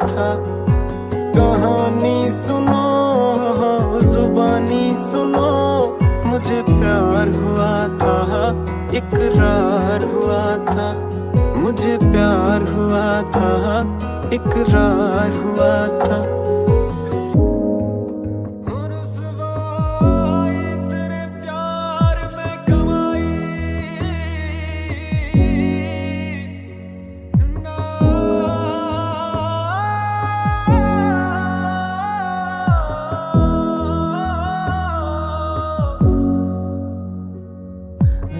था। कहानी सुनो, जुबानी सुनो, मुझे प्यार हुआ था, इकरार हुआ था। मुझे प्यार हुआ था, इकरार हुआ था।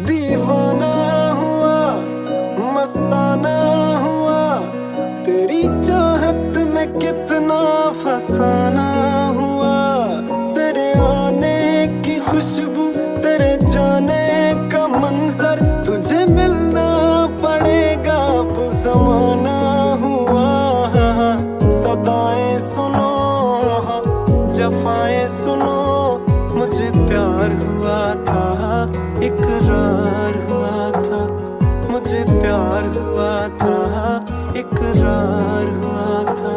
दीवाना हुआ, मस्ताना हुआ, तेरी चाहत में कितना फसाना हुआ। तेरे आने की खुशबू, तेरे जाने का मंजर, तुझे मिलना पड़ेगा अब ज़माना हुआ। सदाएं सुनो, जफाएं सुनो, मुझे प्यार हुआ था, इकरार हुआ था। मुझे प्यार हुआ था, इकरार हुआ था।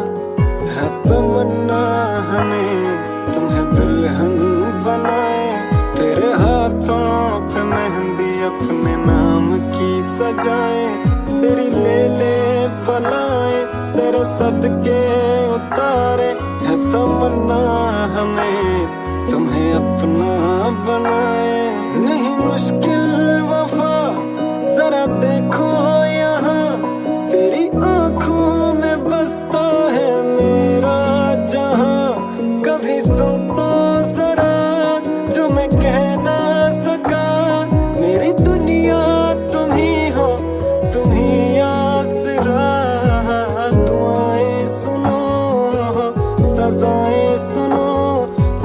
है तमन्ना हमें तुम्हें दुल्हन बनाए, तेरे हाथों पे मेहंदी अपने नाम की सजाए। तेरी ले ले पलाए, तेरे सदके उतारे। है तमन्ना हमें तुम्हें अपना बनाए। नहीं मुश्किल वफा, जरा देखो यहाँ, तेरी आंखों में बसता है मेरा जहां। कभी सुन तो जरा जो मैं कह ना सका, मेरी दुनिया तुम ही हो, तुम ही आसरा। दुआएं सुनो, सजाएं सुनो,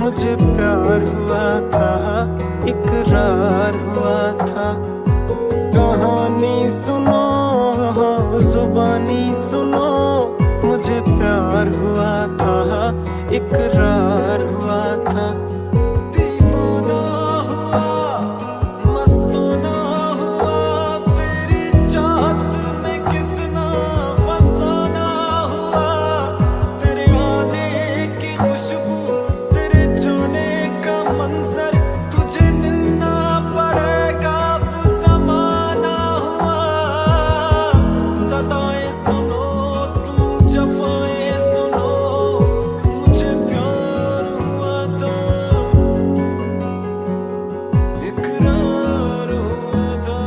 मुझे प्यार हुआ था, इकरार हुआ था। कहानी सुनो, जुबानी सुनो, मुझे प्यार हुआ था, इकरार हुआ था। दीवाना हुआ, मस्ताना हुआ, तेरी चाहत में कितना फसाना हुआ। तेरे आने की खुशबू, तेरे जाने का मंजर, तुझे मिलना पड़ेगा अब ज़माना हुआ। सदाएं सुनो, तुम जफाएं सुनो, मुझे प्यार हुआ था, इकरार हुआ था।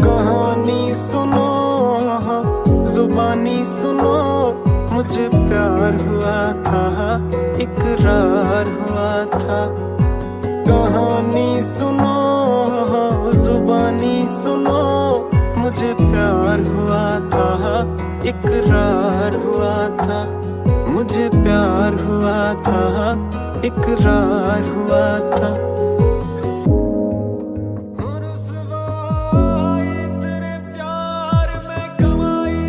कहानी सुनो, जुबानी सुनो, मुझे प्यार हुआ था, इकरार हुआ था। कहानी सुनो, जुबानी सुनो, मुझे प्यार हुआ था, इकरार हुआ था। मुझे प्यार हुआ था, इकरार हुआ था। तेरे प्यार में कमाई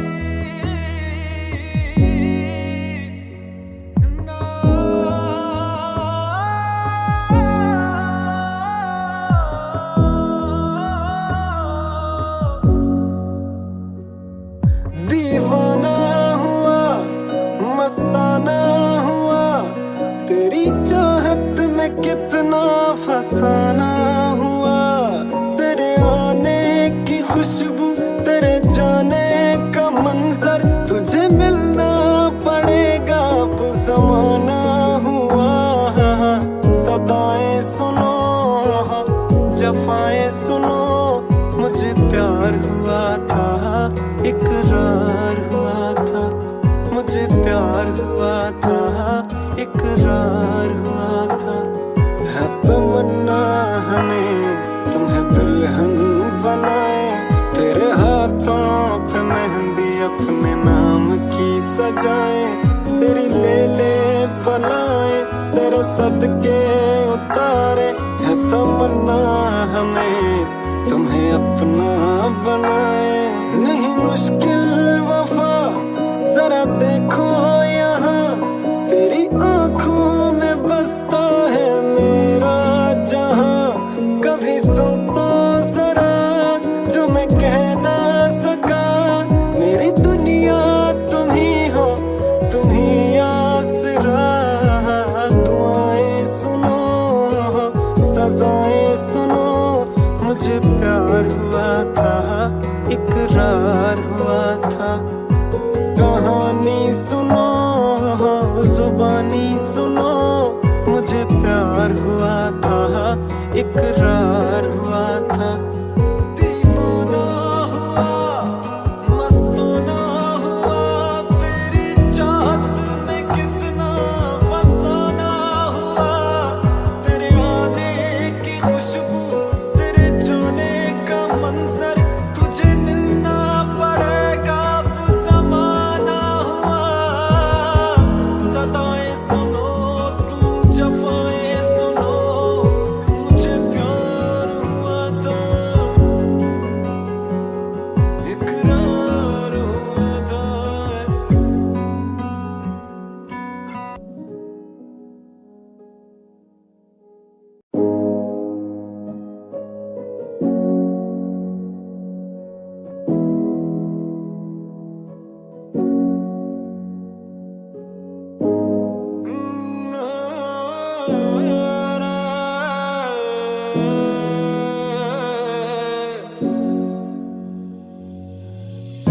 ना, दीवाना हुआ, मस्ताना हुआ, तेरी चाहत में कितना फसाना हुआ। तेरे आने की खुशबू, तेरे जाने का मंजर, तुझे मिलना पड़ेगा अब ज़माना हुआ। सदाएं सुनो, जफाएं सुनो, मुझे प्यार हुआ था, इकरार हुआ था। मुझे प्यार हुआ था, इकरार हुआ था। है तमन्ना हमें तुम्हें दुल्हन बनाए, तेरे हाथों पे मेहंदी अपने नाम की सजाए। तेरी ले ले बलाएं तेरे सदके उतारे है तमन्ना हमें तुम्हें अपना बनाए। नहीं मुश्किल वफा जरा देखो यहाँ तेरी आंखों में बसता है मेरा जहां। कभी सुन तो जरा जो मैं कह ना सका, मेरी दुनिया तुम ही हो तुम ही आसरा। दुआएं सुनो सजाएं सुनो, मुझे प्यार हुआ था इकरार हुआ था। कहानी सुनो जुबानी सुनो, मुझे प्यार हुआ था इकरार हुआ था। दीवाना हुआ मस्ताना हुआ, तेरी चाहत में कितना फसाना हुआ। तेरे आने की खुशबू तेरे जाने का मंजर, तुझे मिलना पड़ेगा अब ज़माना हुआ। सदाएं सुनो तुम जफाएं सुनो, मुझे प्यार हुआ था इकरार हुआ था।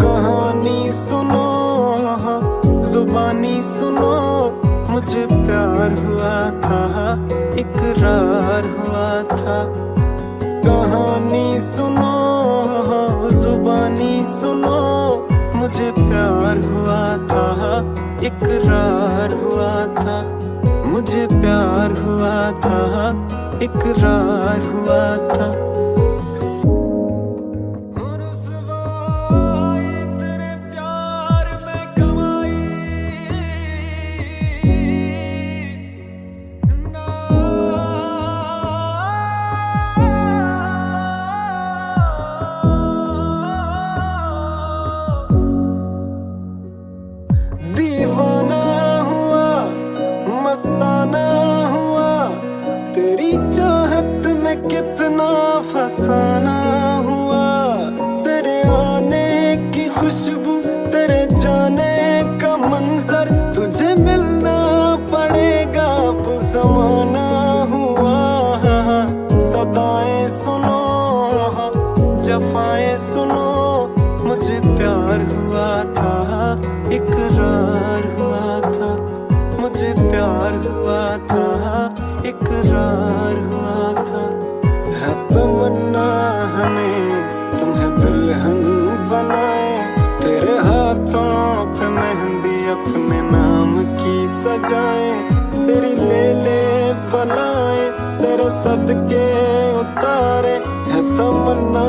कहानी सुनो जुबानी सुनो, मुझे प्यार हुआ था इकरार हुआ था। कहानी सुनो जुबानी सुनो, मुझे प्यार हुआ था इकरार हुआ था। मुझे प्यार हुआ था इकरार हुआ था। तेरे प्यार में कमाई ना दीवाना हुआ मस्ताना हुआ, तेरी चाहत में कितना फसाना हुआ। तेरे आने की खुशबू तेरे जाने का मंजर, तुझे मिलना पड़ेगा अब ज़माना हुआ। सदाएं सुनो जफाएं सुनो, मुझे प्यार हुआ था इकरार हुआ था। मुझे प्यार हुआ था इकरार हुआ था। है तमन्ना हमें तुम्हें दुल्हन बनाए, तेरे हाथों पे मेहंदी अपने नाम की सजाए। तेरी ले बलाएं तेरे सदके उतारे है तमन्ना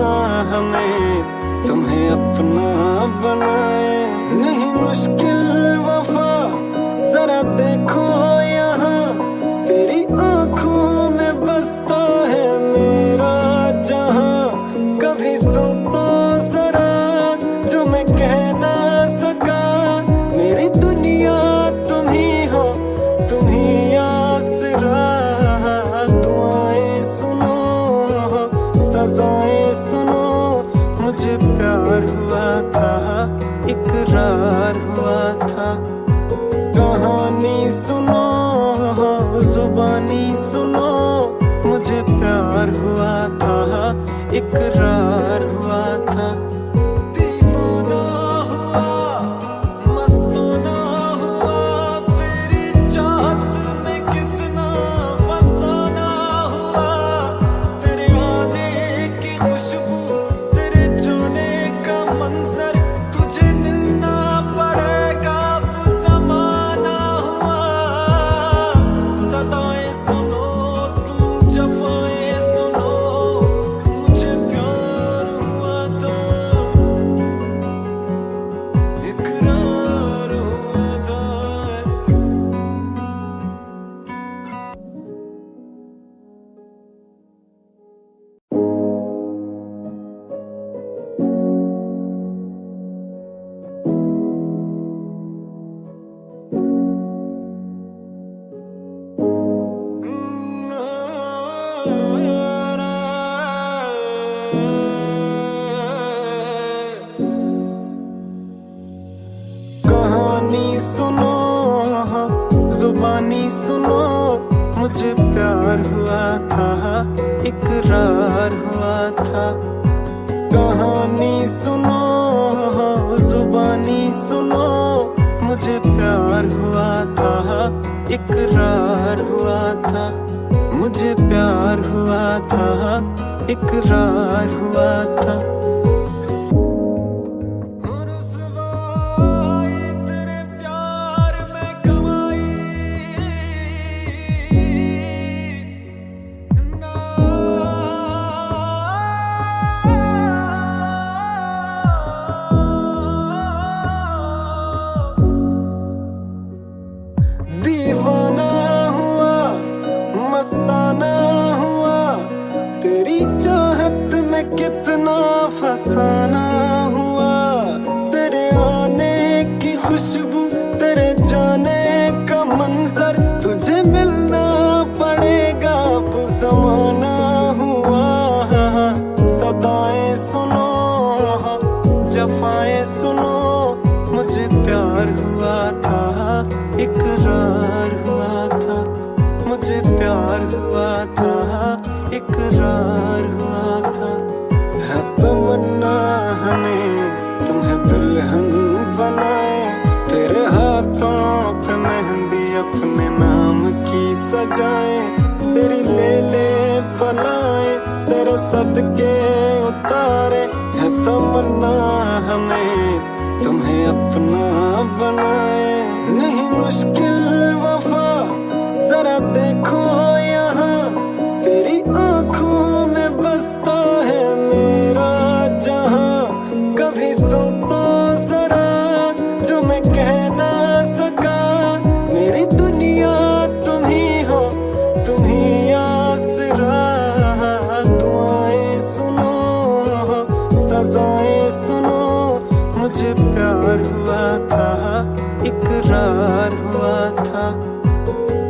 हमें तुम्हें अपना बनाए। नहीं मुश्किल वफा जरा देखो यहाँ तेरी आंखों में बसता है मेरा जहां। कभी सुन तो जरा जो मैं कह ना सका, मेरी दुनिया तुम ही हो तुम ही आसरा। दुआएं सुनो सजाएं सुनो, मुझे प्यार हुआ था इकरार हुआ था। कहानी सुनो जुबानी सुनो, मुझे प्यार हुआ था इकरार हुआ था। दीवाना हुआ मस्ताना हुआ, तेरी चाहत में कितना फसाना हुआ। तेरे आने की खुशबू तेरे जाने का मंजर, तुझे मिलना पड़ेगा अब ज़माना हुआ। सदाएं सुनो तुम जफाएं सुनो, मुझे प्यार हुआ था जुबानी सुनो, मुझे प्यार हुआ था, इकरार हुआ था। कहानी सुनो, जुबानी सुनो, मुझे प्यार हुआ था, इकरार हुआ था। मुझे प्यार हुआ था, इकरार हुआ था। दीवाना हुआ, मस्ताना हुआ, तेरी चाहत में कितना फसाना हुआ। तेरे आने की खुशबू, तेरे जाने का मंजर, तुझे मिलना पड़ेगा अब ज़माना हुआ। सदाएं सुनो, जफाएं सुनो, मुझे प्यार हुआ था, इकरार हुआ था। मुझे प्यार हुआ था, इकरार हुआ था। है तमन्ना हमें तुम्हें दुल्हन बनाए, तेरे हाथों पे मेहंदी अपने नाम की सजाए। तेरी ले ले पलाए, तेरे सदके उतारे। है तमन्ना हमें तुम्हें अपना बनाए। नहीं मुश्किल वफा, जरा देखो यहाँ, तेरी आंखों में बसता है मेरा जहां। कभी सुन तो जरा जो मैं कह ना सका, मेरी दुनिया तुम ही हो, तुम ही आसरा। दुआएं सुनो, सजाएं सुनो, मुझे प्यार हुआ था, इकरार हुआ था।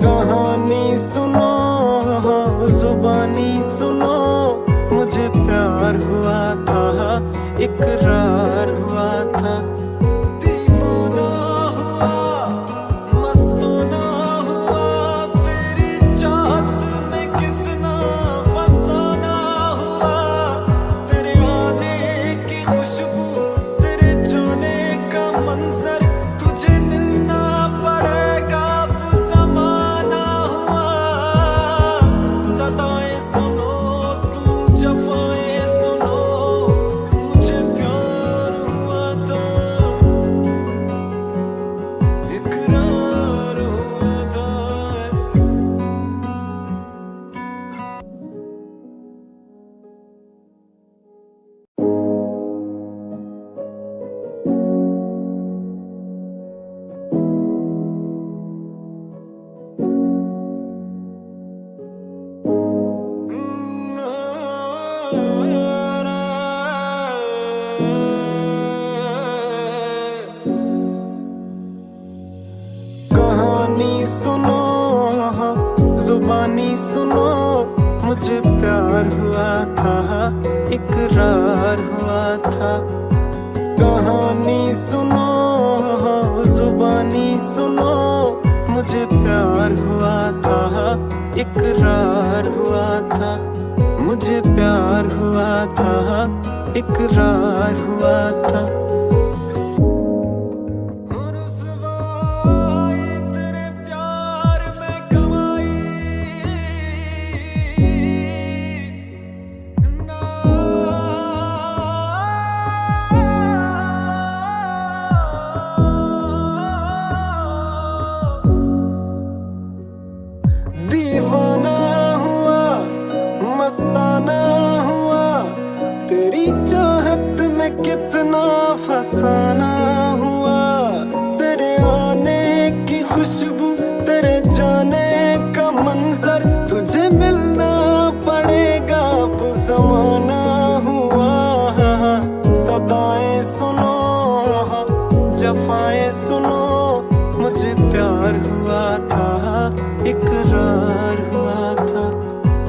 कहानी सुनो, जुबानी सुनो, मुझे प्यार हुआ था, इकरार हुआ था। दीवाना हुआ, मस्ताना हुआ, तेरी चाहत में कितना फसाना हुआ। तेरे आने की खुशबू, तेरे जाने का मंजर, तुझे मिलना पड़ेगा अब ज़माना हुआ। सदाएं सुनो, तुम जफाएं सुनो, मुझे प्यार हुआ था, इकरार हुआ था। कहानी सुनो, जुबानी सुनो, मुझे प्यार हुआ था, इकरार हुआ था। कहानी सुनो, जुबानी सुनो, मुझे प्यार हुआ था, इकरार हुआ था। मुझे प्यार हुआ था, इकरार हुआ था। तेरे प्यार में कमाई ना, दीवाना हुआ, मस्ताना हुआ, तेरी चाहत में कितना फसाना हुआ। तेरे आने की खुशबू, तेरे जाने का मंजर, तुझे मिलना पड़ेगा अब ज़माना हुआ। सदाएं सुनो, जफाएं सुनो, मुझे प्यार हुआ था, इकरार हुआ था।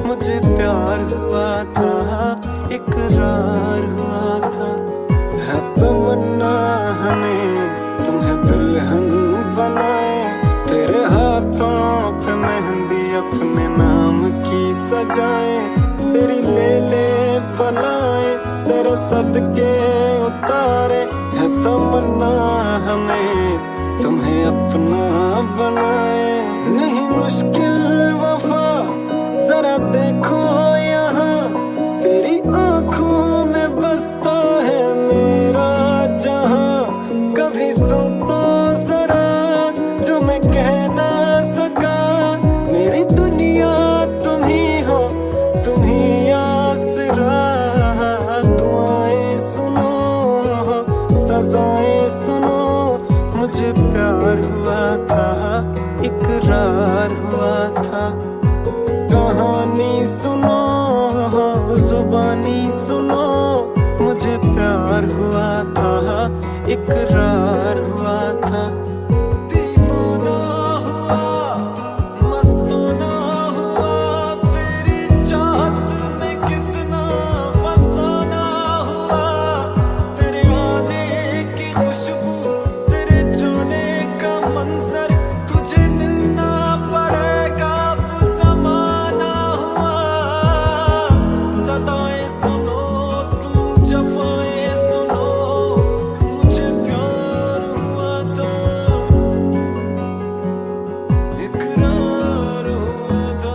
मुझे प्यार हुआ था, इकरार हुआ था। है तमन्ना हमें तुम्हें दुल्हन बनाए, तेरे हाथों अपने नाम की सजाएं, तेरी ले ले बलाएं, तेरे सदके उतारे है तमन्ना हमें तुम्हें अपना बनाए। नहीं मुश्किल वफा जरा देखो यहाँ, तेरी आंखों में बसता है मेरा जहां। कभी सुन तो जरा जो मैं कह ना सका, मेरी दुनिया तुम ही हो, तुम ही आसरा। दुआएं सुनो सजाएं सुनो, मुझे प्यार हुआ था इकरार हुआ था। कहानी सुनो जुबानी सुनो, मुझे प्यार हुआ था इकरार हुआ था। दीवाना हुआ मस्ताना हुआ, तेरी चाहत में कितना फसाना हुआ। तेरे आने की खुशबू, तेरे जाने का मंजर, तुझे मिलना पड़ेगा अब ज़माना हुआ। सदाएं सुनो तुम जफाएं सुनो, मुझे प्यार हुआ था इकरार हुआ था।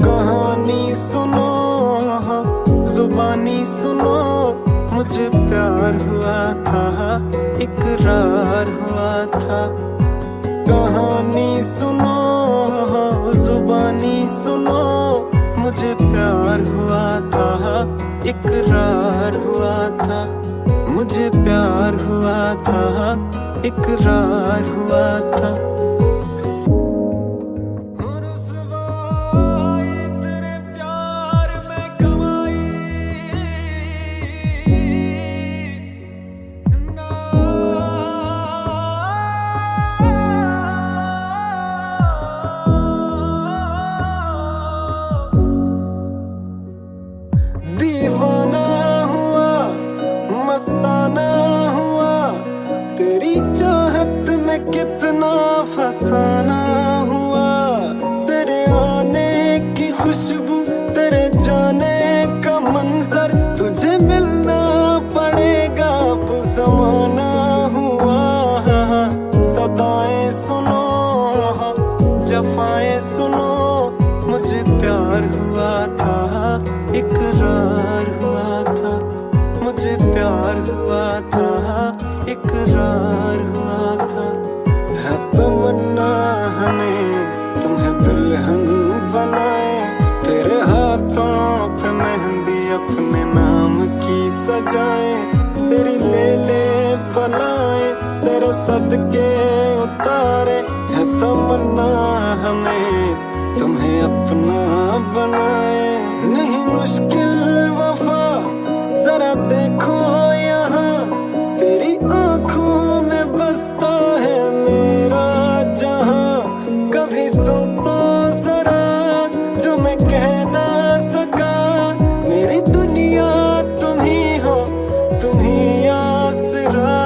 कहानी सुनो जुबानी सुनो, मुझे प्यार हुआ था इकरार हुआ था। कहानी सुनो जुबानी सुनो, मुझे प्यार हुआ था इकरार हुआ था। मुझे प्यार हुआ था इकरार हुआ था। तेरे प्यार में कमाई ना, दीवाना हुआ मस्ताना हुआ, तेरी चाहत में कितना फसाना हुआ। तेरे आने की खुशबू, तेरे जाने का मंजर, तुझे मिलना पड़ेगा अब ज़माना हुआ। सदाएं सुनो जफाएं सुनो, मुझे प्यार हुआ था इकरार हुआ था। मुझे प्यार हुआ था इकरार हुआ था। है तमन्ना हमें तुम्हें दुल्हन बनाए, तेरे हाथों पे मेहंदी अपने नाम की सजाएं, तेरी ले ले बलाएं, तेरे सदके उतारे है तमन्ना हमें तुम्हें अपना बनाए। नहीं मुश्किल वफा जरा देखो यहाँ, तेरी आंखों में बसता है मेरा जहां। कभी सुन तो जरा जो मैं कह ना सका, मेरी दुनिया तुम ही हो, तुम ही आसरा।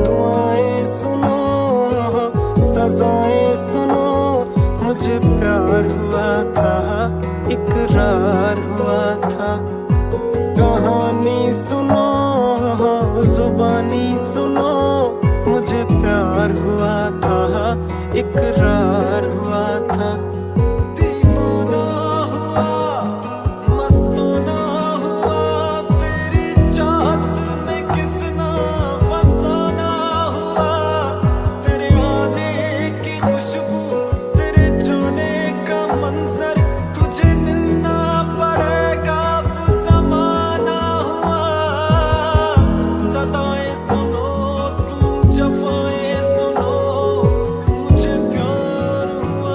दुआएं सुनो सजाएं सुनो, मुझे प्यार हुआ था इकरार हुआ था। कहानी सुनो जुबानी सुनो, मुझे प्यार हुआ था इकरार हुआ था। दीवाना हुआ मस्ताना हुआ, तेरी चाहत में कितना फसाना हुआ। तेरे आने की खुशबू, तेरे जाने का मंजर, तुझे मिलना पड़ेगा अब ज़माना हुआ। सदाएं सुनो तुम जफाएं सुनो, मुझे प्यार हुआ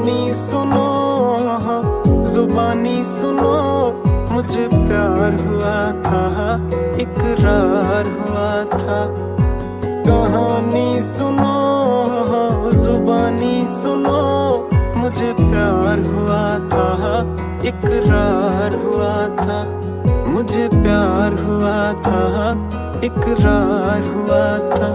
कहानी सुनो, जुबानी सुनो, मुझे प्यार हुआ था, इकरार हुआ था। कहानी सुनो, जुबानी सुनो, मुझे प्यार हुआ था, इकरार हुआ था। मुझे प्यार हुआ था, इकरार हुआ था।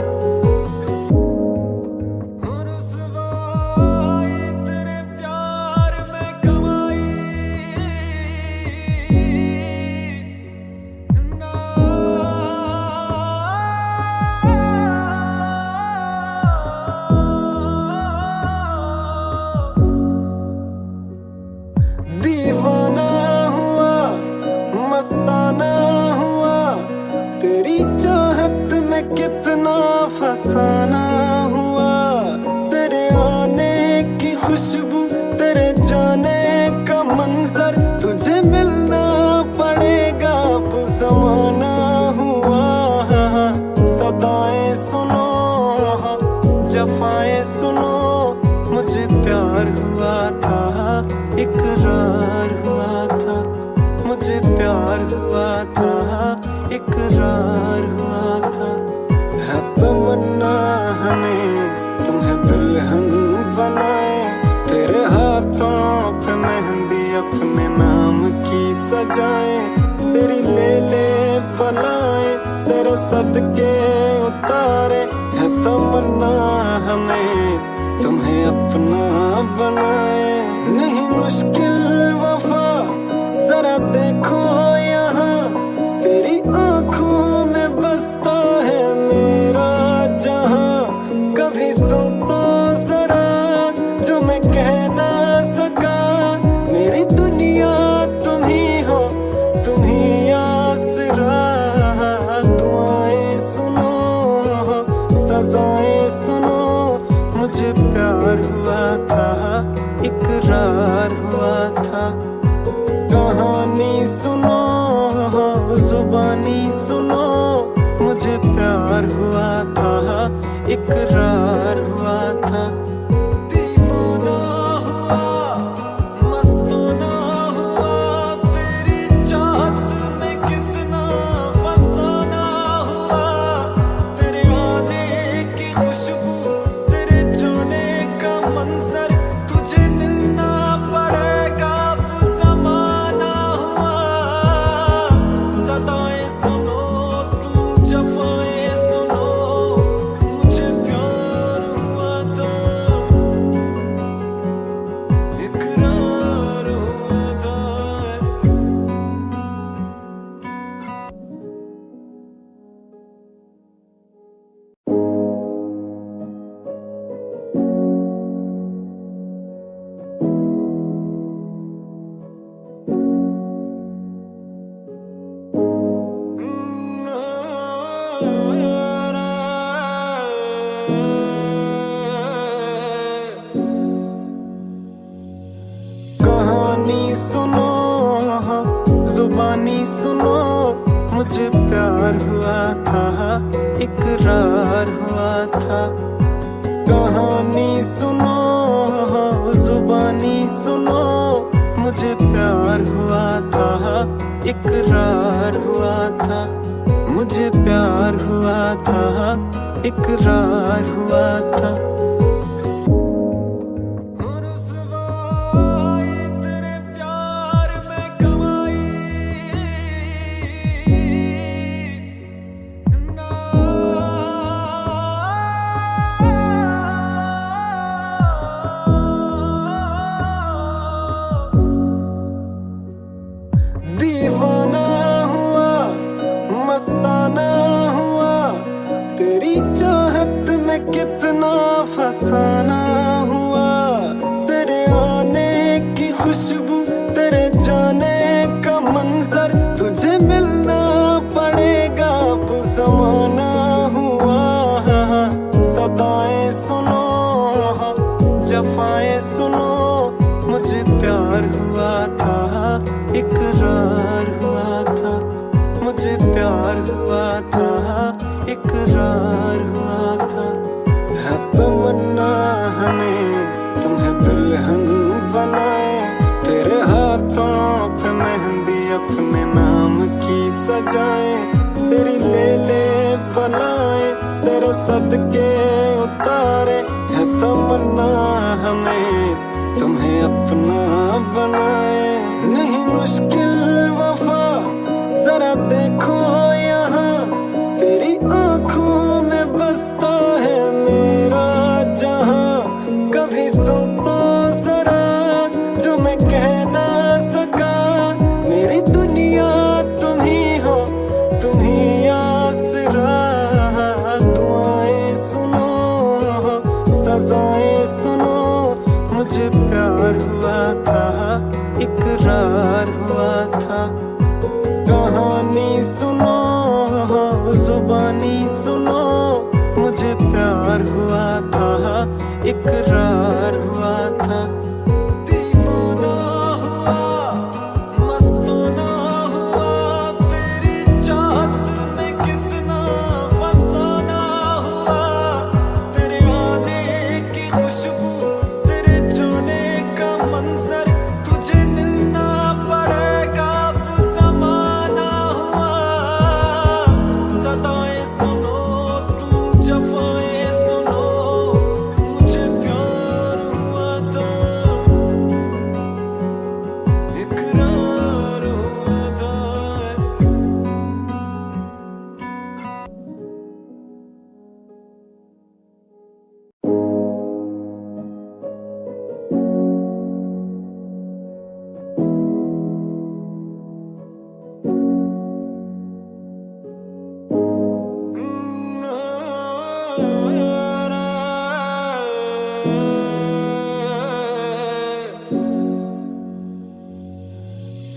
दीवाना हुआ, मस्ताना हुआ, तेरी चाहत में कितना फसाना हुआ। तेरे आने की खुशबू, तेरे जाने का मंजर, तुझे मिलना पड़ेगा अब ज़माना हुआ। सदाएं सुनो, जफाएं सुनो, मुझे प्यार हुआ था, इकरार हुआ था। मुझे प्यार हुआ था, इकरार हुआ था। है तमन्ना हमें तुम्हें दुल्हन बनाए, तेरे हाथों पे मेहंदी अपने नाम की सजाए। तेरी ले ले पलाए, तेरे सदके उतारे। है तमन्ना हमें तुम्हें अपना बनाए। नहीं मुश्किल वफा, जरा देखो यहाँ, तेरी आंखों में बसता है मेरा जहां। कभी सुन तो जरा जो मैं कह ना सका, मेरी दुनिया तुम ही हो, तुम ही आसरा। दुआएं सुनो, सजाएं सुनो, मुझे प्यार हुआ था, इकरार हुआ था। कहानी सुनो, जुबानी सुनो, मुझे प्यार हुआ था, इकरार हुआ था। दीवाना हुआ, मस्ताना हुआ, तेरी चाहत में कितना फसाना हुआ। तेरे आने की खुशबू, तेरे जाने का मंजर, तुझे मिलना पड़ेगा अब ज़माना हुआ। सदाएं सुनो, तुम जफाएं सुनो, मुझे प्यार हुआ था, इकरार हुआ था। कहानी सुनो, जुबानी सुनो, मुझे प्यार हुआ था, इकरार हुआ था। कहानी सुनो, जुबानी सुनो, मुझे प्यार हुआ था, इकरार हुआ था। मुझे प्यार हुआ था, इकरार हुआ था। तेरे प्यार में कमाई ना। दीवाना हुआ, मस्ताना हुआ, तेरी चाहत में कितना फसाना हुआ। तेरे आने की खुशबू, तेरे जाने का मंजर, तुझे मिलना पड़ेगा अब ज़माना हुआ। सदाएं सुनो, जफाएं सुनो, मुझे प्यार हुआ था, इकरार हुआ था। मुझे प्यार हुआ था, इकरार हुआ था। है तमन्ना हमें तुम्हें दुल्हन बनाए, तेरे हाथों पे मेहंदी अपने नाम की सजाए, तेरी ले ले बनाए, तेरे सदके उतारे, है तमन्ना हमें तुम्हें अपना बनाए। नहीं मुश्किल वफा, जरा देखो यहाँ, तेरी आंखों में बसता है मेरा जहां। कभी सुन तो जरा जो मैं कह ना सका, मेरी दुनिया तुम ही हो, तुम ही आसरा। दुआएं सुनो, सजाएं सुनो, मुझे प्यार हुआ था, इकरार हुआ था। कहानी सुनो, जुबानी सुनो, मुझे प्यार हुआ था, इकरार हुआ था। दीवाना हुआ, मस्ताना हुआ, तेरी चाहत में कितना फसाना हुआ। तेरे आने की खुशबू, तेरे जाने का मंजर, तुझे मिलना पड़ेगा अब ज़माना हुआ। सदाएं सुनो तुम, जफाएं सुनो, मुझे प्यार हुआ था, इकरार हुआ था।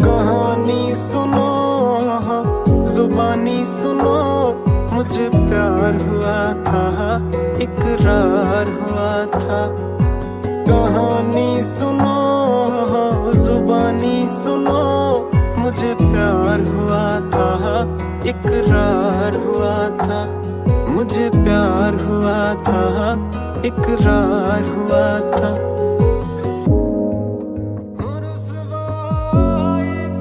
कहानी सुनो, जुबानी सुनो, मुझे प्यार हुआ था, इकरार हुआ था। कहानी सुनो, जुबानी सुनो, मुझे प्यार हुआ था, इकरार हुआ था। मुझे प्यार हुआ था, इकरार हुआ था।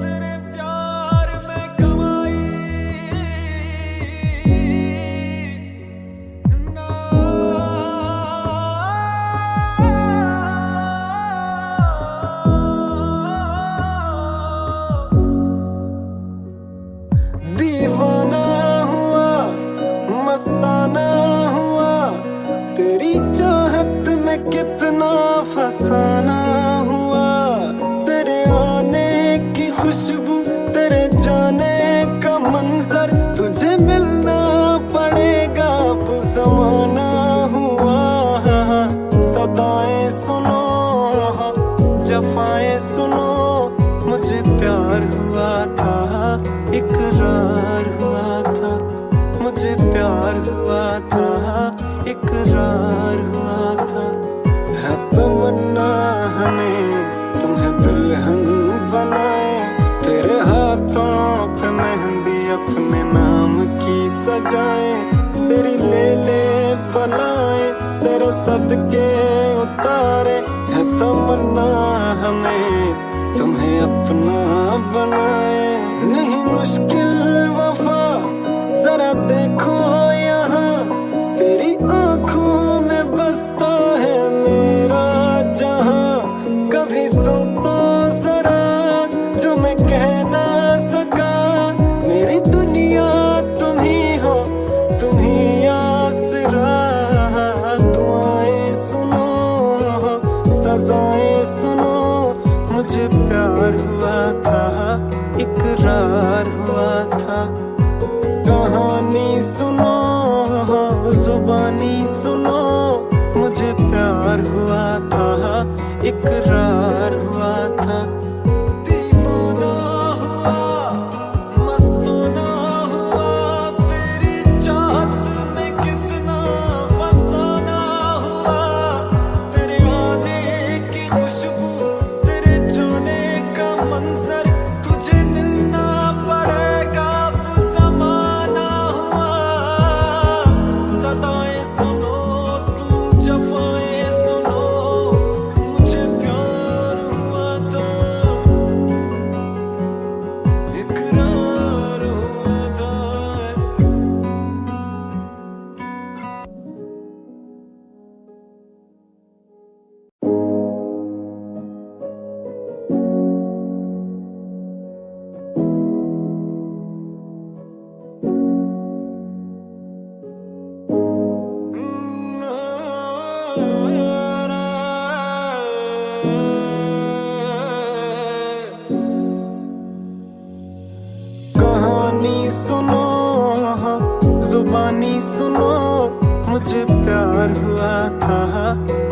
तेरे प्यार में कमाई ना, दीवाना हुआ, मस्ताना हुआ, तेरी चाहत में कितना फसाना हुआ। तेरे आने की खुशबू, तेरे जाने का मंजर, तुझे मिलना पड़ेगा अब ज़माना हुआ। सदाएं सुनो, जफाएं सुनो, मुझे प्यार हुआ था, इकरार हुआ था। मुझे प्यार हुआ था, इकरार हुआ था। है तमन्ना हमें तुम्हें दुल्हन बनाए, तेरे हाथों पे मेहंदी अपने नाम की सजाए, तेरी ले ले बनाए, तेरे सदके उतारे, है तमन्ना हमें तुम्हें अपना बनाए। नहीं मुश्किल वफा, जरा देखो यहाँ, तेरी आंखों में बसता है मेरा जहां। कभी सुन तो जरा जो मैं कह ना सका, मेरी दुनिया तुम ही हो, तुम ही आसरा। दुआएं सुनो, सजाएं सुनो, मुझे प्यार हुआ था, इकरार हुआ था। कहानी सुनो, जुबानी सुनो, मुझे प्यार हुआ था, इकरार हुआ था। दीवाना हुआ, मस्ताना हुआ, तेरी चाहत में कितना फसाना हुआ। तेरे आने की खुशबू, तेरे जाने का मंजर, तुझे मिलना पड़ेगा अब ज़माना हुआ। सदाएं सुनो तुम, जफाएं सुनो,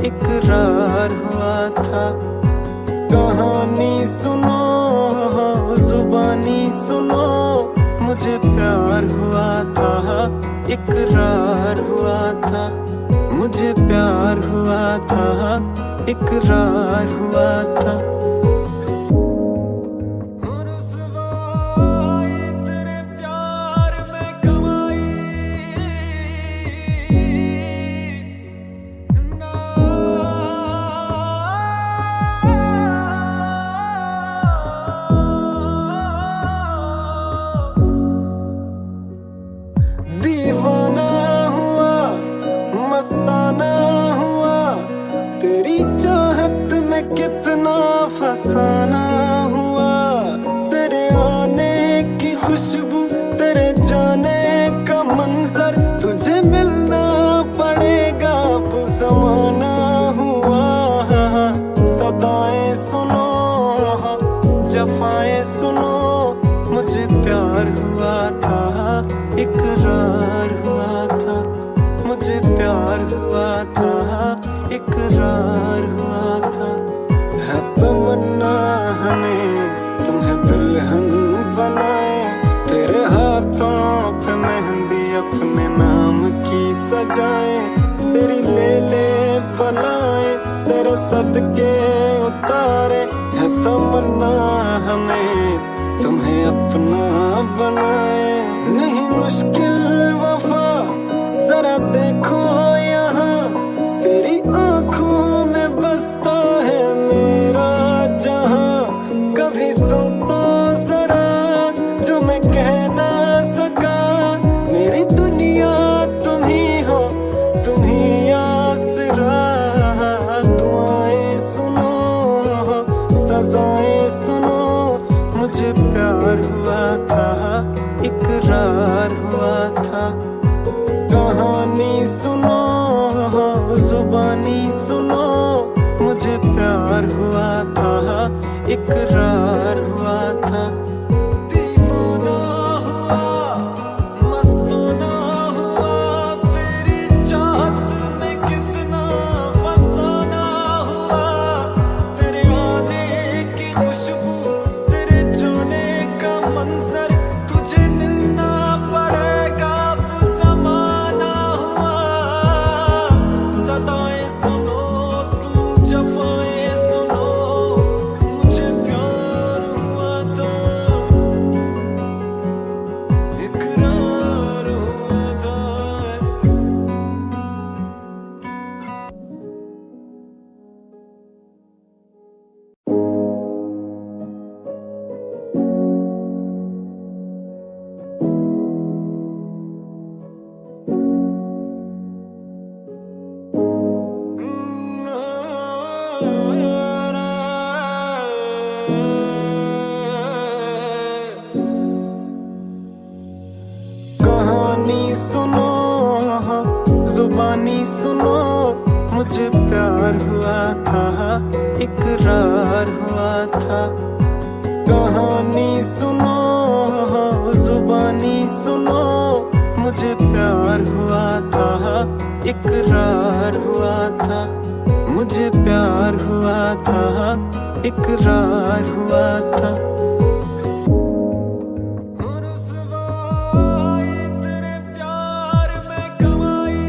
इकरार हुआ था। कहानी सुनो, जुबानी सुनो, मुझे प्यार हुआ था, इकरार हुआ था। मुझे प्यार हुआ था, इकरार हुआ था। दीवाना हुआ, मस्ताना हुआ, तेरी चाहत में कितना फसाना हुआ। तेरे आने की खुशबू, तेरे जाने का मंजर, तुझे मिलना पड़ेगा अब ज़माना हुआ। सदाएं सुनो, जफाएं सुनो, मुझे प्यार हुआ था, इकरार हुआ था। मुझे प्यार हुआ था, इकरार हुआ था। है तमन्ना हमें तुम्हें दुल्हन बनाए, तेरे हाथों पे मेहंदी अपने नाम की सजाए। तेरी ले ले बलाए, तेरे सदके उतारे। है तमन्ना हमें तुम्हें अपना बनाए। नहीं मुश्किल वफा, जरा देखो यहाँ, तेरी आंखों में बसता है मेरा जहां। कभी सुन तो जरा जो मैं कह ना सका, मेरी दुनिया तुम ही हो, तुम ही आसरा। दुआएं सुनो, सजाएं सुनो, मुझे प्यार हुआ था, इकरार हुआ था। कहानी सुनो, जुबानी सुनो, मुझे प्यार हुआ था, इकरार हुआ था। दीवाना हुआ, मस्ताना हुआ, तेरी चाहत में कितना फसाना हुआ। तेरे आने की खुशबू, तेरे जाने का मंजर, तुझे मिलना पड़ेगा अब ज़माना हुआ। सदाएं सुनो, तुम जफाएं सुनो, मुझे प्यार हुआ था, इकरार हुआ था। कहानी सुनो, जुबानी सुनो, मुझे प्यार हुआ था, इकरार हुआ था। कहानी सुनो, जुबानी सुनो, मुझे प्यार हुआ था, इकरार हुआ था। मुझे प्यार हुआ था, इकरार हुआ था। तेरे प्यार में कमाई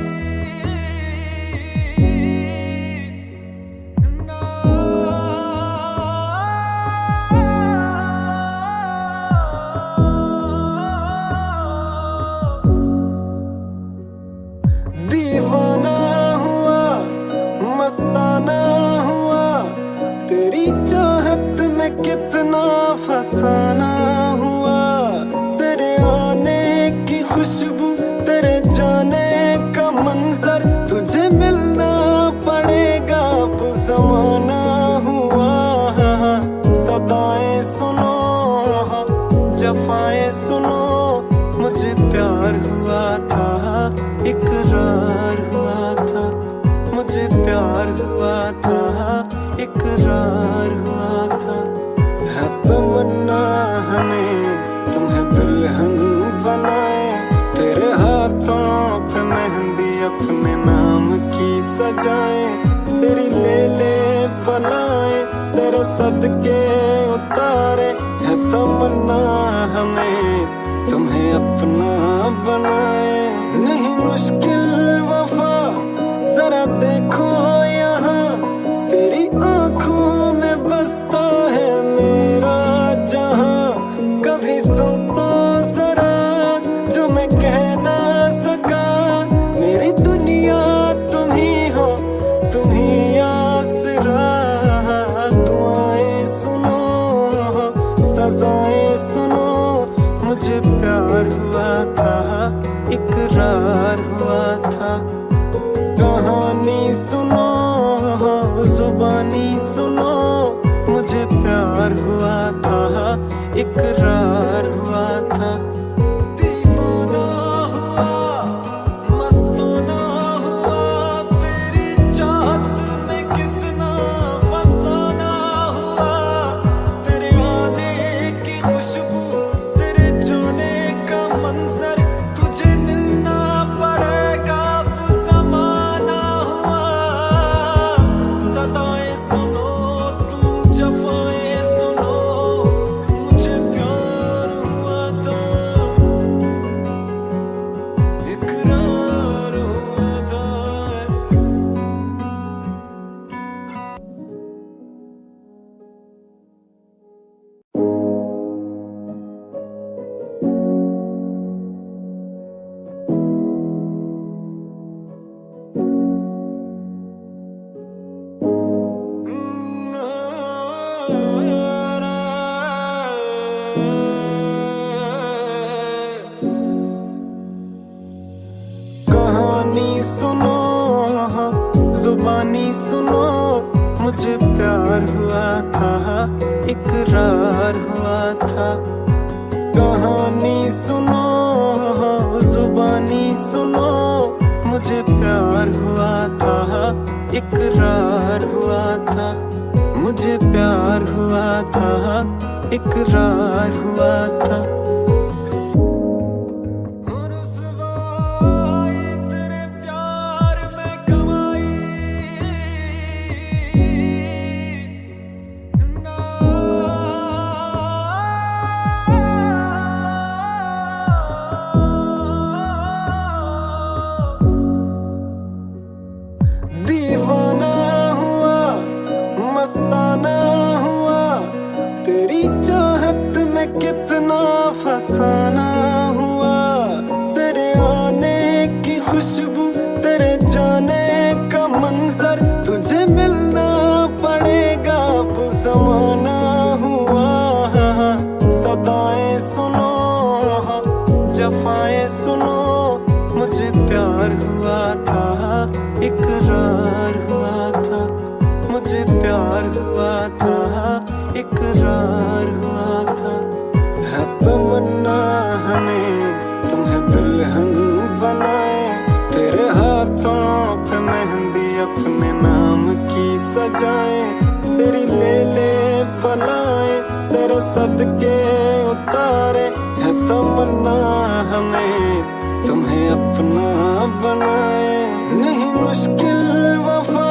ना, दीवाना हुआ, मस्ताना हुआ, तेरी चाहत में कितना फसाना हुआ। तेरे आने की खुशबू, तेरे जाने का मंजर, तुझे मिलना पड़ेगा अब ज़माना हुआ। सदाएं सुनो, जफाएं सुनो, मुझे प्यार हुआ था, इकरार हुआ था। मुझे प्यार हुआ था, इकरार हुआ था। है तमन्ना हमें तुम्हें दुल्हन बनाए, तेरे हाथों पे मेहंदी अपने नाम की सजाए। सजाएं, तेरी ले ले बनाए, तेरे सदके उतारे है तमन्ना हमें तुम्हें अपना बनाए। नहीं मुश्किल वफा जरा देखो यहाँ, तेरी आंखों में बसता है मेरा जहां। कभी सुन तो जरा जो मैं कह ना सका, मेरी दुनिया तुम ही हो, तुम ही आसरा। दुआएं सुनो, सजाएं सुनो, मुझे प्यार हुआ था, इकरार हुआ था। कहानी सुनो, जुबानी सुनो, मुझे प्यार हुआ था, इकरार हुआ था। दीवाना हुआ, मस्ताना हुआ, तेरी चाहत में कितना फसाना हुआ। तेरे आने की खुशबू, तेरे जाने का मंजर, तुझे मिलना पड़ेगा अब ज़माना हुआ। सदाएं सुनो तुम, जफाएं सुनो, मुझे प्यार हुआ था, इकरार हुआ था। कहानी सुनो, जुबानी सुनो, मुझे प्यार हुआ था, इकरार हुआ था। कहानी सुनो, जुबानी सुनो, मुझे प्यार हुआ था, इकरार हुआ था। मुझे प्यार हुआ था, इकरार हुआ था। तेरे प्यार में कमाई ना, दीवाना हुआ, मस्ताना हुआ, तेरी चाहत में कितना फसाना हुआ। तेरे आने की खुशबू, तेरे जाने का मंजर, तुझे मिलना पड़ेगा अब ज़माना हुआ। सदाएं सुनो, जफाएं सुनो, मुझे प्यार हुआ था, इकरार हुआ था। मुझे प्यार हुआ था, इकरार हुआ था। है तमन्ना हमें तुम्हें दुल्हन बनाए, तेरे हाथों पे मेहंदी अपने नाम की सजाए, तेरी ले ले बनाए, तेरे सदके उतारे है तमन्ना हमें तुम्हें अपना बनाए। नहीं मुश्किल वफा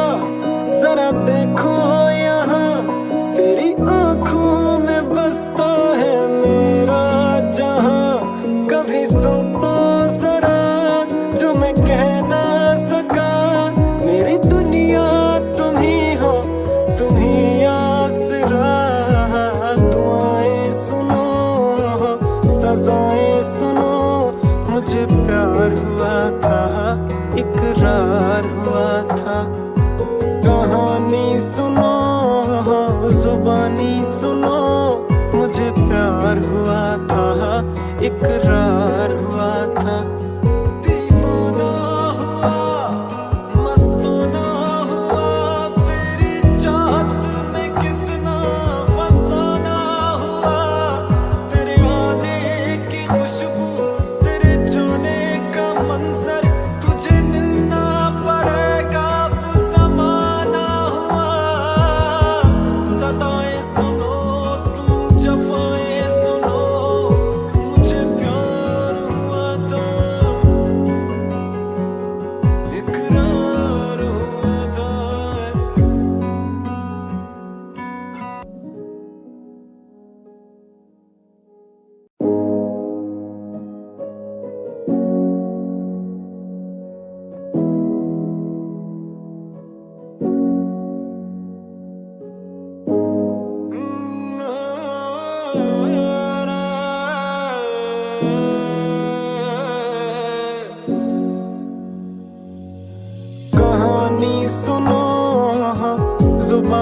जरा देखो यहाँ, तेरी आंखों में बसता है मेरा जहां। कभी सुन तो जरा जो मैं कह ना सका, मेरी दुनिया तुम ही हो, तुम ही आसरा। दुआएं सुनो, सजाएं सुनो, मुझे प्यार हुआ था, इकरार हुआ था। कहानी सुनो, जुबानी सुनो, मुझे प्यार हुआ था, इकरार हुआ था। दीवाना हुआ, मस्ताना हुआ, तेरी चाहत में कितना फसाना हुआ। तेरे आने की खुशबू, तेरे जाने का मंजर, तुझे मिलना पड़ेगा अब ज़माना हुआ। सदाएं सुनो तुम, जफाएं सुनो, मुझे प्यार हुआ था।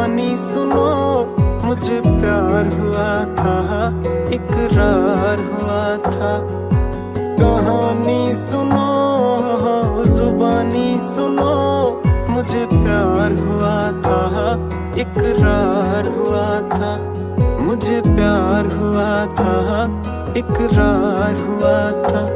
जुबानी सुनो, मुझे प्यार हुआ था, इकरार हुआ था। कहानी सुनो, जुबानी सुनो, मुझे प्यार हुआ था, इकरार हुआ था। मुझे प्यार हुआ था, इकरार हुआ था।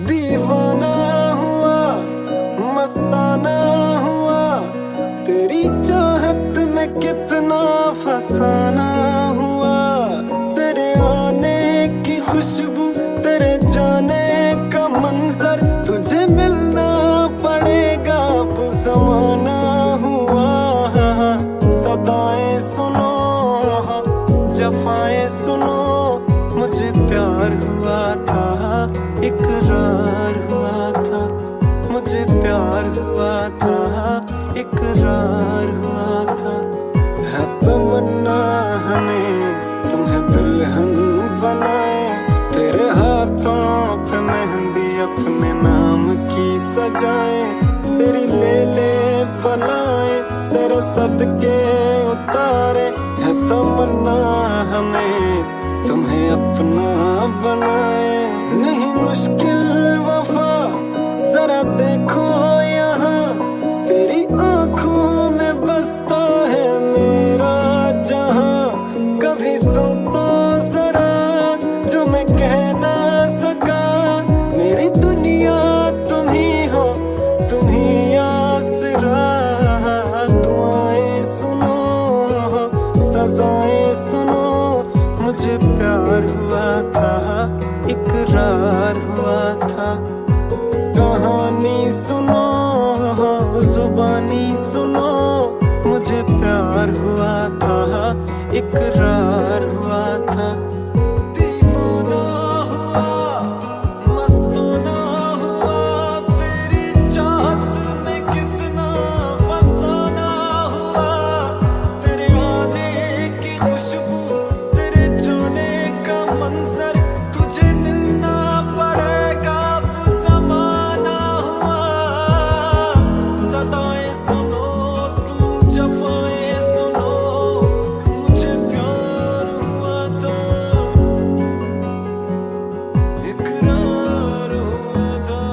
दीवाना हुआ, मस्ताना हुआ, तेरी चाहत में कितना फसाना हुआ। तेरे आने की खुशबू, तेरे जाने का मंजर, तुझे मिलना पड़ेगा अब ज़माना हुआ। सदाएं सुनो, जफाएं सुनो, मुझे प्यार हुआ था, इकरार हुआ था। मुझे प्यार हुआ था, इकरार हुआ था। है तमन्ना हमें तुम्हें दुल्हन बनाए, तेरे हाथों पे मेहंदी अपने नाम की सजाए। तेरी ले पलाए, तेरे सदके उतारे। है तमन्ना हमें तुम्हें अपना बनाए। नहीं मुश्किल वफा, जरा देखो यहाँ, तेरी आंखों में बसता है मेरा जहां। कभी सुन तो जरा जो मैं कह ना सका, मेरी दुनिया तुम ही हो, तुम ही आसरा। दुआएं सुनो, सजाएं सुनो, मुझे प्यार हुआ था, इकरार हुआ था। कहानी सुनो, जुबानी सुनो, मुझे प्यार हुआ था, इकरार हुआ था। दीवाना हुआ, मस्ताना हुआ, तेरी चाहत में कितना फसाना हुआ। तेरे आने की खुशबू, तेरे जाने का मंजर, तुझे मिलना पड़ेगा अब ज़माना हुआ। सदाएं सुनो, तुम जफाएं सुनो, मुझे प्यार हुआ था, इकरार हुआ था।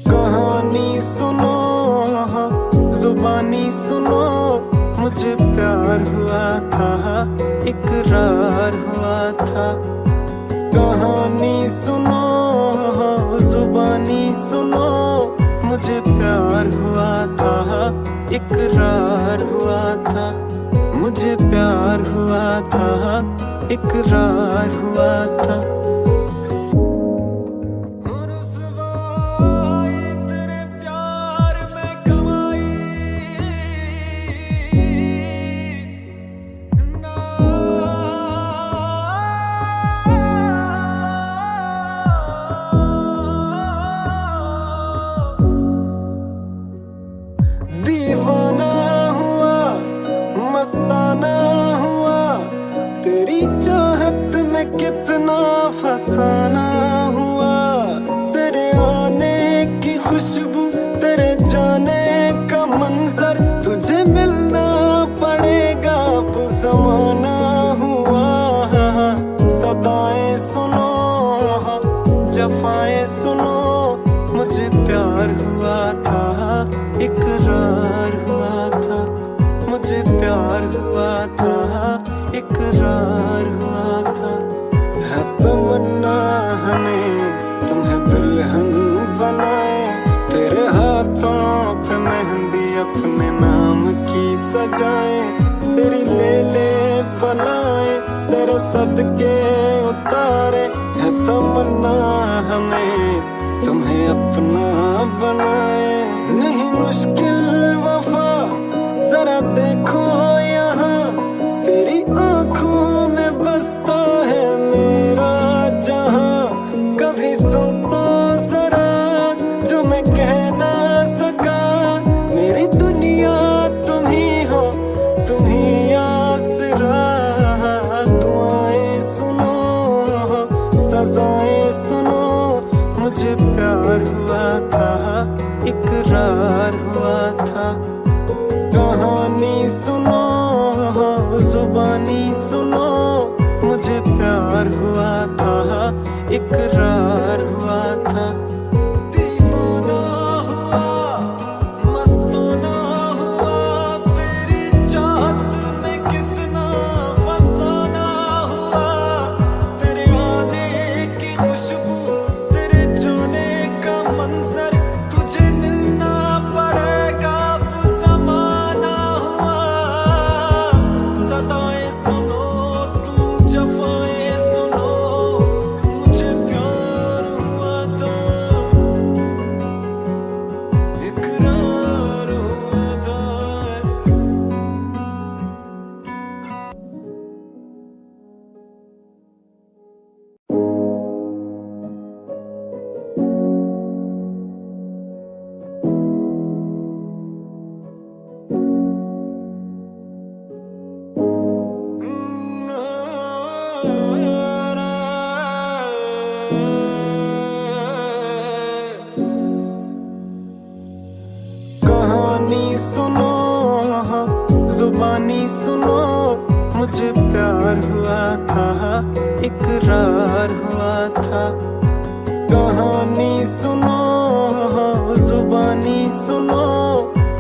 कहानी सुनो, जुबानी सुनो, मुझे प्यार हुआ था, इकरार हुआ था। कहानी सुनो, जुबानी सुनो, मुझे प्यार हुआ था, इकरार हुआ था। मुझे प्यार हुआ था, इकरार हुआ था। तेरे प्यार में कमाई ना, दीवाना हुआ, मस्ताना हुआ, तेरी चाहत में कितना फसाना हुआ। तेरे आने की खुशबू, तेरे जाने का मंजर, तुझे मिलना पड़ेगा अब ज़माना हुआ। सदाएं सुनो, जफाएं सुनो, मुझे प्यार हुआ था, इकरार हुआ था। मुझे प्यार हुआ था, इकरार हुआ था। है तमन्ना हमें तुम्हें दुल्हन बनाए, तेरे हाथों अपने नाम की सजाएं, तेरी ले ले बलाएं, तेरे सदके उतारे है तमन्ना हमें तुम्हें अपना बनाए। नहीं मुश्किल वफा जरा देखो यहाँ, तेरी आंखों में बसता है मेरा जहां। कभी सुन तो जरा जो मैं कह ना सका, मेरी दुनिया तुम ही हो, तुम ही आसरा। दुआएं सुनो सजाएं सुनो, मुझे प्यार हुआ था इकरार हुआ था। कहानी सुनो जुबानी सुनो, मुझे प्यार हुआ था इकरार हुआ था। दीवाना हुआ मस्ताना हुआ, तेरी चाहत में कितना फसाना हुआ। तेरे आने की खुशबू, तेरे जाने का मंजर, तुझे मिलना पड़ेगा अब ज़माना हुआ। सदाएं सुनो तुम जफाएं सुनो, मुझे प्यार हुआ था इकरार हुआ था। कहानी सुनो जुबानी सुनो, मुझे प्यार हुआ था इकरार हुआ था। कहानी सुनो जुबानी सुनो,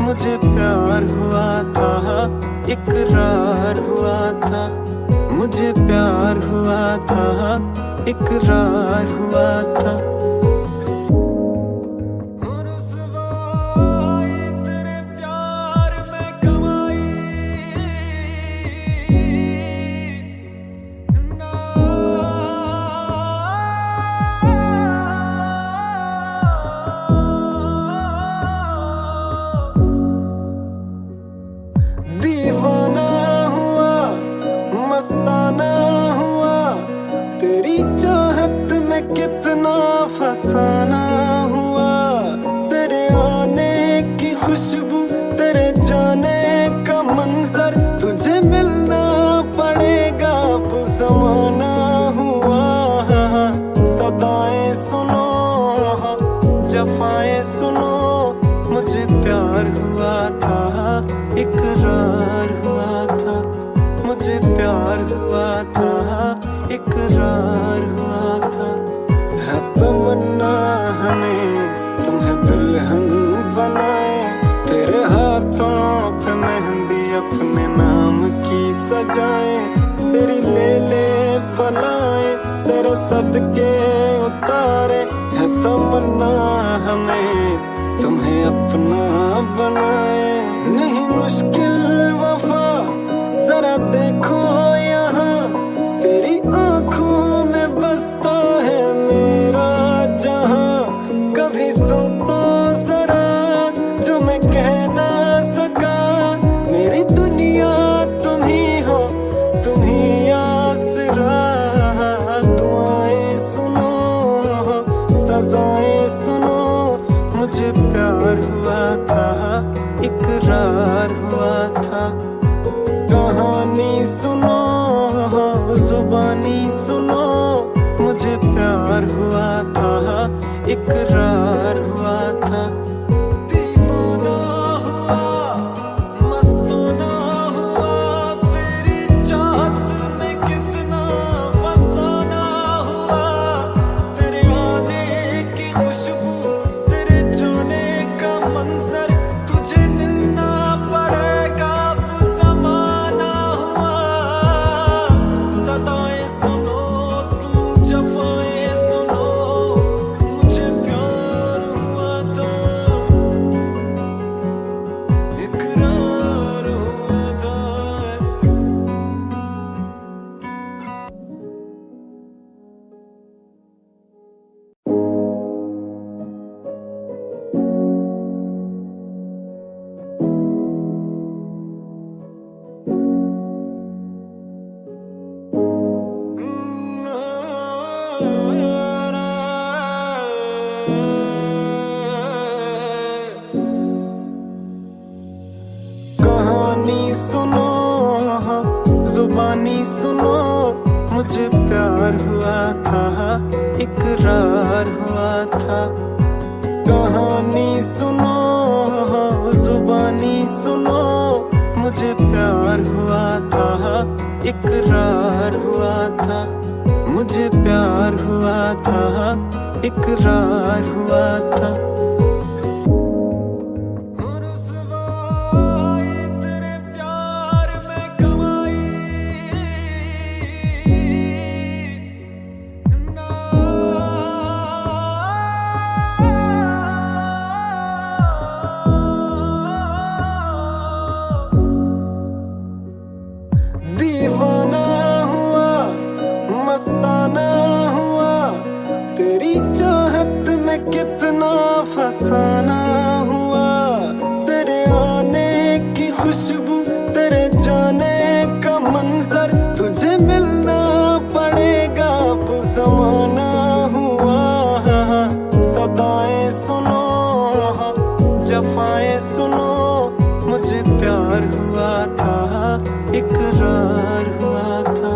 मुझे प्यार हुआ था इकरार हुआ था। मुझे प्यार हुआ था इकरार हुआ था। तेरे प्यार में कमाई ना, दीवाना हुआ मस्ताना हुआ, तेरी चाहत में कितना फसाना हुआ। तेरे आने की खुशबू, तेरे जाने का मंजर, तुझे मिलना पड़ेगा अब ज़माना हुआ। सदाएं सुनो जफाएं सुनो, मुझे प्यार हुआ था इकरार हुआ था। मुझे प्यार हुआ था इकरार हुआ था। है तमन्ना हमें तुम्हें दुल्हन बनाए, तेरे हाथों पे मेहंदी अपने नाम की सजाएं, तेरी ले ले बलाएं, तेरे सदके उतारे है तमन्ना हमें तुम्हें अपना बनाए। नहीं मुश्किल वफा जरा देखो यहाँ, तेरी आंखों में बसता है मेरा जहां। कभी सुन तो जरा जो मैं कह ना सका, मेरी दुनिया तुम ही हो, तुम ही आसरा। दुआएं सुनो सजाएं सुनो, मुझे प्यार हुआ था इकरार हुआ था। कहानी सुनो जुबानी सुनो, मुझे प्यार हुआ था इकरार हुआ था। दीवाना हुआ मस्ताना हुआ, तेरी चाहत में कितना फसाना हुआ। तेरे आने की खुशबू, तेरे जाने का मंजर, तुझे मिलना पड़ेगा सुनो, मुझे प्यार हुआ था, इकरार हुआ था। कहानी सुनो, जुबानी सुनो, मुझे प्यार हुआ था, इकरार हुआ था। मुझे प्यार हुआ था, इकरार हुआ था। दीवाना हुआ, मस्ताना हुआ, तेरी चाहत में कितना फसाना हुआ। तेरे आने की खुशबू, तेरे जाने का मंजर, तुझे मिलना पड़ेगा अब ज़माना हुआ। सदाएं सुनो, जफाएं सुनो, मुझे प्यार हुआ था, इकरार हुआ था।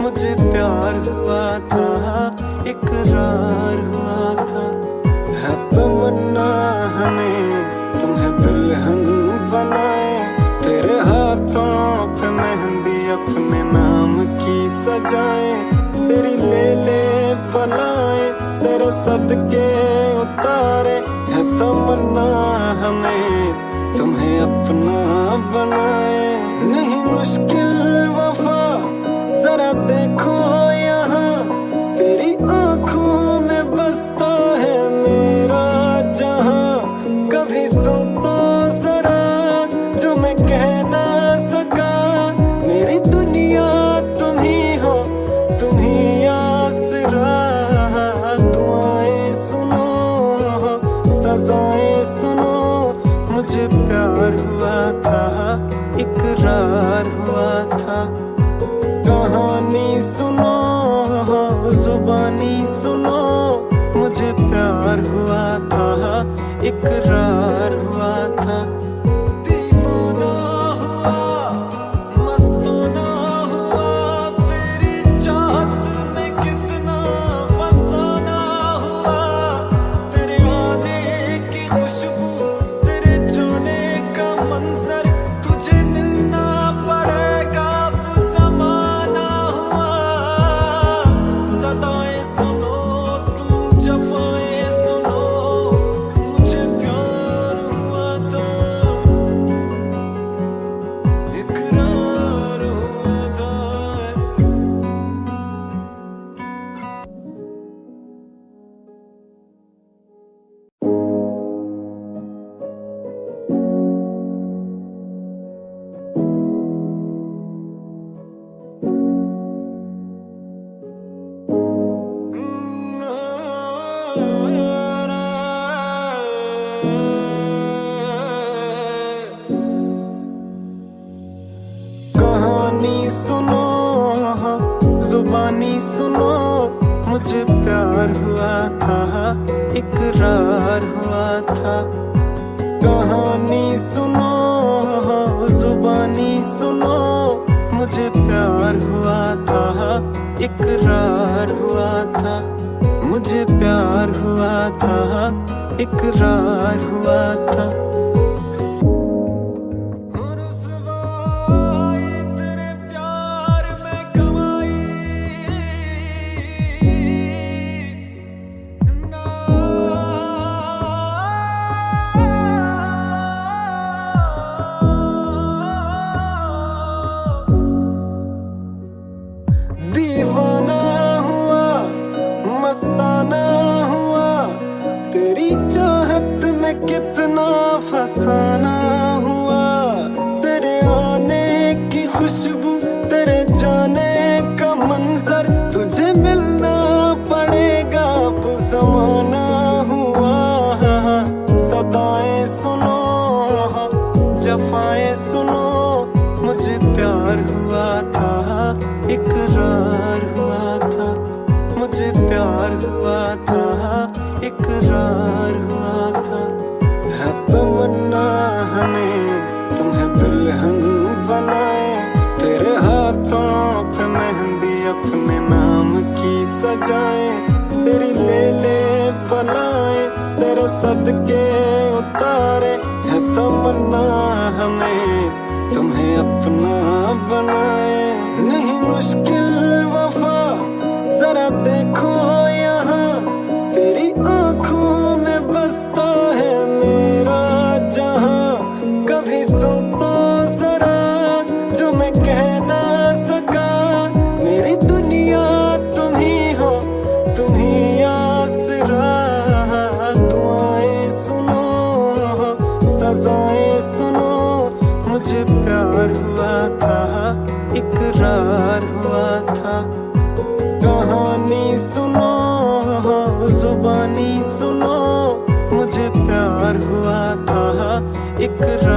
मुझे प्यार हुआ था, इकरार हुआ था। है तमन्ना हमें तुम्हें दुल्हन बनाए, तेरे हाथों पे मेहंदी अपने नाम की सजाए। तेरी ले बलाए, तेरे सदके उतारे। है तमन्ना हमें तुम्हें अपना बनाए। नहीं मुश्किल वफा, जरा देखो यहाँ, तेरी आंखों में बसता है मेरा जहां। कभी सुन तो जरा जो मैं कह ना सका, मेरी दुनिया तुम ही हो, तुम ही आसरा। दुआएं सुनो, सजाएं सुनो, मुझे प्यार हुआ था, इकरार हुआ था। कहानी सुनो, जुबानी सुनो, मुझे प्यार हुआ था, इकरार हुआ था। दीवाना हुआ, मस्ताना हुआ, तेरी चाहत में कितना फसाना हुआ। तेरे आने की खुशबू, तेरे जाने का मंजर, तुझे मिलना पड़ेगा अब ज़माना हुआ। सदाएं सुनो, तुम जफाएं सुनो, मुझे प्यार हुआ था, इकरार हुआ था। कहानी सुनो, जुबानी सुनो, मुझे प्यार हुआ था, इकरार हुआ था। कहानी सुनो, जुबानी सुनो, मुझे प्यार हुआ था, इकरार हुआ था। मुझे प्यार हुआ था, इकरार हुआ था। तेरे प्यार में कमाई ना, दीवाना हुआ, मस्ताना हुआ, तेरी चाहत में कितना फसाना हुआ। तेरे आने की खुशबू, तेरे जाने का मंजर, तुझे मिलना पड़ेगा अब ज़माना हुआ। सदाएं सुनो, जफाएं सुनो, मुझे प्यार हुआ था, इकरार हुआ था। मुझे प्यार हुआ था, इकरार हुआ था। है तमन्ना हमें तुम्हें दुल्हन बनाए, तेरे हाथों पे सजाएं, तेरी ले ले बनाए, तेरे सदके उतारे है तमन्ना हमें तुम्हें अपना बनाए। नहीं मुश्किल वफा जरा देखो यहाँ, तेरी आंखों में बसता है मेरा जहां। कभी सुन तो जरा जो मैं कह ना सका, मेरी दुनिया तुम ही हो, तुम ही आसरा। दुआएं सुनो, सजाएं सुनो, मुझे प्यार हुआ था, इकरार हुआ था। कहानी सुनो, जुबानी सुनो, मुझे प्यार हुआ था, इकरार